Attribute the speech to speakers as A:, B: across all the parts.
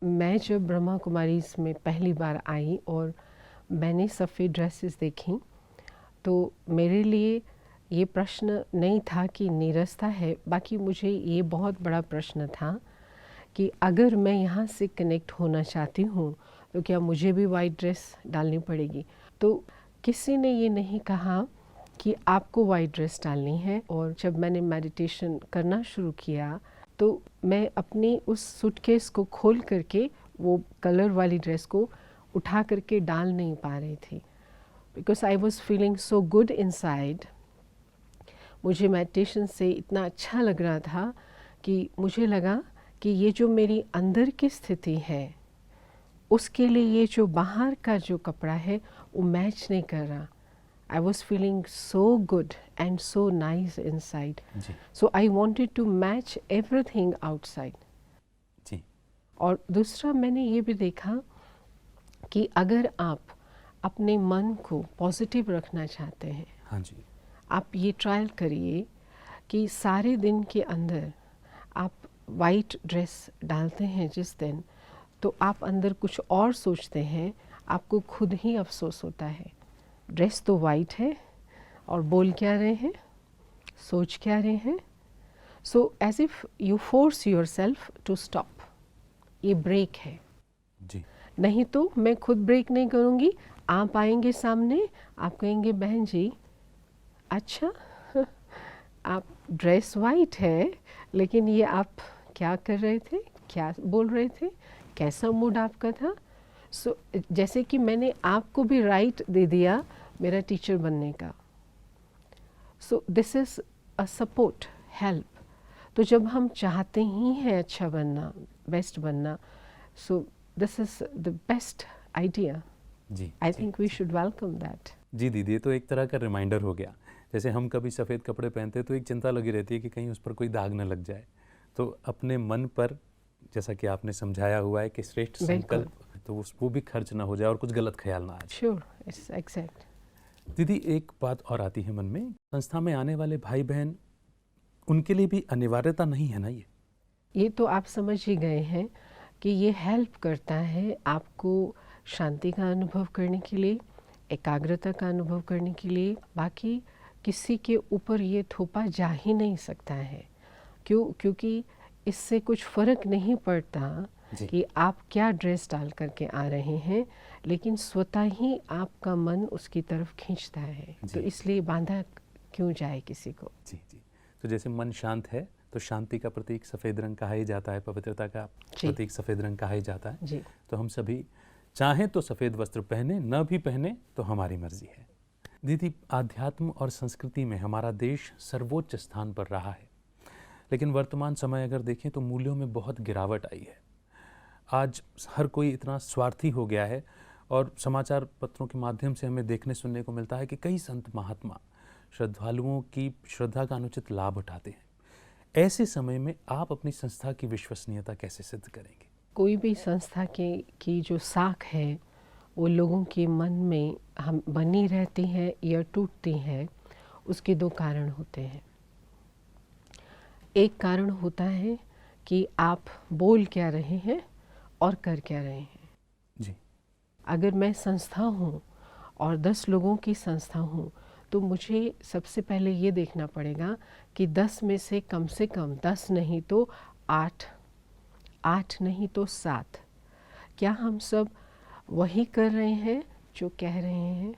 A: मैं जब ब्रह्मा कुमारीज़ में पहली बार आई और मैंने सफ़ेद ड्रेसेस देखी, तो मेरे लिए ये प्रश्न नहीं था कि निरस्ता है, बाकी मुझे ये बहुत बड़ा प्रश्न था कि अगर मैं यहाँ से कनेक्ट होना चाहती हूँ तो क्या मुझे भी वाइट ड्रेस डालनी पड़ेगी। तो किसी ने ये नहीं कहा कि आपको वाइट ड्रेस डालनी है। और जब मैंने मेडिटेशन करना शुरू किया तो मैं अपनी उस सूटकेस को खोल करके वो कलर वाली ड्रेस को उठा करके डाल नहीं पा रही थी, because I was feeling so good inside. मुझे मेडिटेशन से इतना अच्छा लग रहा था कि मुझे लगा कि ये जो मेरी अंदर की स्थिति है उसके लिए ये जो बाहर का जो कपड़ा है वो मैच नहीं कर रहा। I was feeling so good and so nice inside. So I wanted to match everything outside.
B: जी।
A: और दूसरा मैंने ये भी देखा कि अगर आप अपने मन को पॉजिटिव रखना चाहते हैं,
B: हाँ जी,
A: आप ये ट्रायल करिए कि सारे दिन के अंदर आप वाइट ड्रेस डालते हैं जिस दिन, तो आप अंदर कुछ और सोचते हैं, आपको खुद ही अफसोस होता है। ड्रेस तो वाइट है और बोल क्या रहे हैं, सोच क्या रहे हैं। So as if you force yourself to stop. ये ब्रेक है
B: जी।
A: नहीं तो मैं खुद ब्रेक नहीं करूँगी। आप आएंगे सामने, आप कहेंगे बहन जी अच्छा आप ड्रेस वाइट है लेकिन ये आप क्या कर रहे थे, क्या बोल रहे थे, कैसा मूड आपका था। सो जैसे कि मैंने आपको भी राइट दे दिया मेरा टीचर बनने का। सो this is a support, help. तो जब हम चाहते ही हैं अच्छा बनना, बेस्ट बनना, so this is the best idea.
B: जी,
A: I think we should welcome that.
B: जी दीदी, ये तो एक तरह का रिमाइंडर हो गया। जैसे हम कभी सफ़ेद कपड़े पहनते हैं तो एक चिंता लगी रहती है कि कहीं उस पर कोई दाग न लग जाए। तो अपने मन पर, जैसा कि आपने समझाया हुआ है कि श्रेष्ठ संकल्प, तो वो भी खर्च ना हो जाए और कुछ गलत ख्याल ना आ जाए।
A: Sure, it's exact.
B: दीदी, एक बात और आती है मन में, संस्था में आने वाले भाई बहन, उनके लिए भी अनिवार्यता नहीं है ना
A: ये तो आप समझ ही गए हैं कि ये हेल्प करता है आपको शांति का अनुभव करने के लिए, एकाग्रता का अनुभव करने के लिए। बाकी किसी के ऊपर ये थोपा जा ही नहीं सकता है। क्योंकि इससे कुछ फ़र्क नहीं पड़ता कि आप क्या ड्रेस डाल करके आ रहे हैं, लेकिन स्वतः ही आपका मन उसकी तरफ खींचता है। तो इसलिए बांधा क्यों जाए किसी को।
B: जी जी। तो जैसे मन शांत है तो शांति का प्रतीक सफ़ेद रंग कहा ही जाता है, पवित्रता का प्रतीक सफ़ेद रंग कहा ही जाता है।
A: जी।
B: तो हम सभी चाहें तो सफ़ेद वस्त्र पहने, न भी पहने तो हमारी मर्जी है। दीदी, आध्यात्म और संस्कृति में हमारा देश सर्वोच्च स्थान पर रहा है, लेकिन वर्तमान समय अगर देखें तो मूल्यों में बहुत गिरावट आई है। आज हर कोई इतना स्वार्थी हो गया है और समाचार पत्रों के माध्यम से हमें देखने सुनने को मिलता है कि कई संत महात्मा श्रद्धालुओं की श्रद्धा का अनुचित लाभ उठाते हैं। ऐसे समय में आप अपनी संस्था की विश्वसनीयता कैसे सिद्ध करेंगे?
A: कोई भी संस्था की जो साख है वो लोगों के मन में हम बनी रहती है या टूटती है, उसके दो कारण होते हैं। एक कारण होता है कि आप बोल क्या रहे हैं और कर क्या रहे हैं।
B: जी।
A: अगर मैं संस्था हूँ और 10 लोगों की संस्था हूँ तो मुझे सबसे पहले ये देखना पड़ेगा कि 10 में से कम 10 नहीं तो 8, 8 नहीं तो 7, क्या हम सब वही कर रहे हैं जो कह रहे हैं,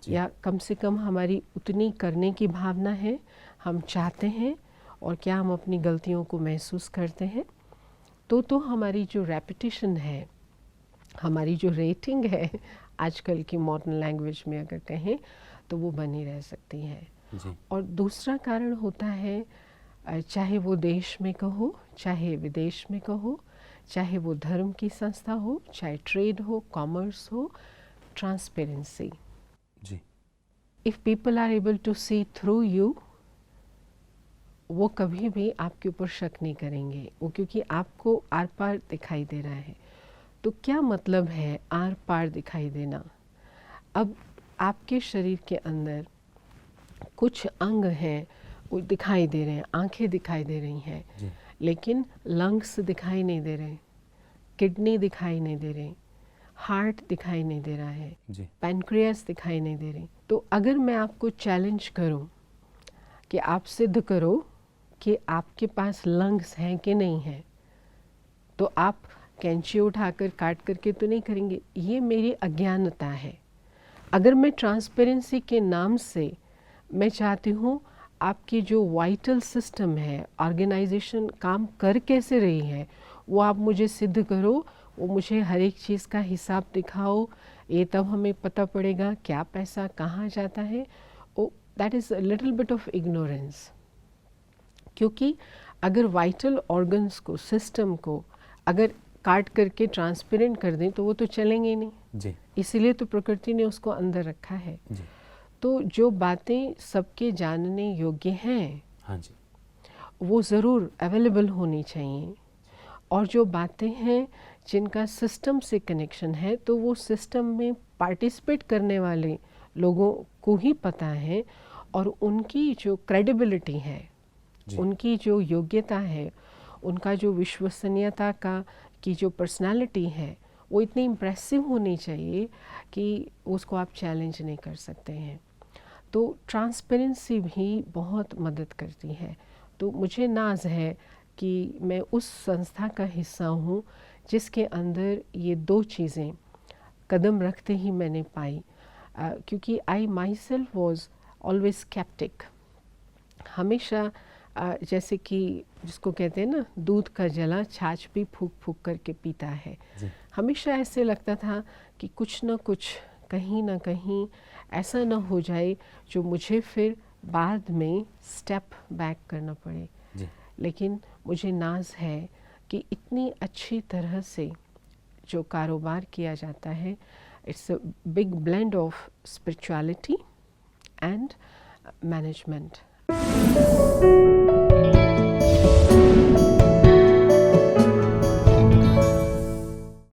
A: या कम से कम हमारी उतनी करने की भावना है, हम चाहते हैं, और क्या हम अपनी गलतियों को महसूस करते हैं। तो हमारी जो रेपुटेशन है, हमारी जो रेटिंग है आजकल की मॉडर्न लैंग्वेज में अगर कहें तो वो बनी रह सकती है।
B: जी।
A: और दूसरा कारण होता है, चाहे वो देश में कहो, चाहे विदेश में कहो, चाहे वो धर्म की संस्था हो, चाहे ट्रेड हो, कॉमर्स हो, ट्रांसपेरेंसी।
B: जी।
A: If people are able to see through you, वो कभी भी आपके ऊपर शक नहीं करेंगे, वो क्योंकि आपको आर पार दिखाई दे रहा है। तो क्या मतलब है आर पार दिखाई देना? अब आपके शरीर के अंदर कुछ अंग हैं वो दिखाई दे रहे हैं, आंखें दिखाई दे रही हैं, लेकिन लंग्स दिखाई नहीं दे रहे, किडनी दिखाई नहीं दे रही, हार्ट दिखाई नहीं दे रहा है,
B: जी
A: पैनक्रियास दिखाई नहीं दे रही। तो अगर मैं आपको चैलेंज करूं कि आप सिद्ध करो कि आपके पास लंग्स हैं कि नहीं हैं, तो आप कैंची उठाकर काट करके तो नहीं करेंगे। ये मेरी अज्ञानता है। अगर मैं ट्रांसपेरेंसी के नाम से मैं चाहती हूँ आपकी जो वाइटल सिस्टम है, ऑर्गेनाइजेशन काम कर कैसे रही है, वो आप मुझे सिद्ध करो, वो मुझे हर एक चीज़ का हिसाब दिखाओ, ये तब हमें पता पड़ेगा क्या पैसा कहाँ जाता है। Oh that is a little bit of ignorance. क्योंकि अगर वाइटल ऑर्गन्स को, सिस्टम को अगर काट करके ट्रांसपेरेंट कर दें तो वो तो चलेंगे नहीं
B: जी
A: इसीलिए तो प्रकृति ने उसको अंदर रखा है।
B: जी
A: तो जो बातें सबके जानने योग्य हैं
B: हाँ जी
A: वो ज़रूर अवेलेबल होनी चाहिए, और जो बातें हैं जिनका सिस्टम से कनेक्शन है तो वो सिस्टम में पार्टिसिपेट करने वाले लोगों को ही पता है, और उनकी जो क्रेडिबिलिटी है,
B: जी
A: उनकी जो योग्यता है, उनका जो विश्वसनीयता का की जो पर्सनालिटी है वो इतनी इम्प्रेसिव होनी चाहिए कि उसको आप चैलेंज नहीं कर सकते हैं। तो ट्रांसपेरेंसी भी बहुत मदद करती है। तो मुझे नाज है कि मैं उस संस्था का हिस्सा हूँ जिसके अंदर ये दो चीज़ें कदम रखते ही मैंने पाई, क्योंकि I myself was always sceptic. हमेशा जैसे कि जिसको कहते हैं ना, दूध का जला छाछ भी फूक फूक करके पीता है। हमेशा ऐसे लगता था कि कुछ ना कुछ कहीं ना कहीं ऐसा ना हो जाए जो मुझे फिर बाद में स्टेप बैक करना पड़े।
B: जी
A: लेकिन मुझे नाज है कि इतनी अच्छी तरह से जो कारोबार किया जाता है, it's a big blend of spirituality and management.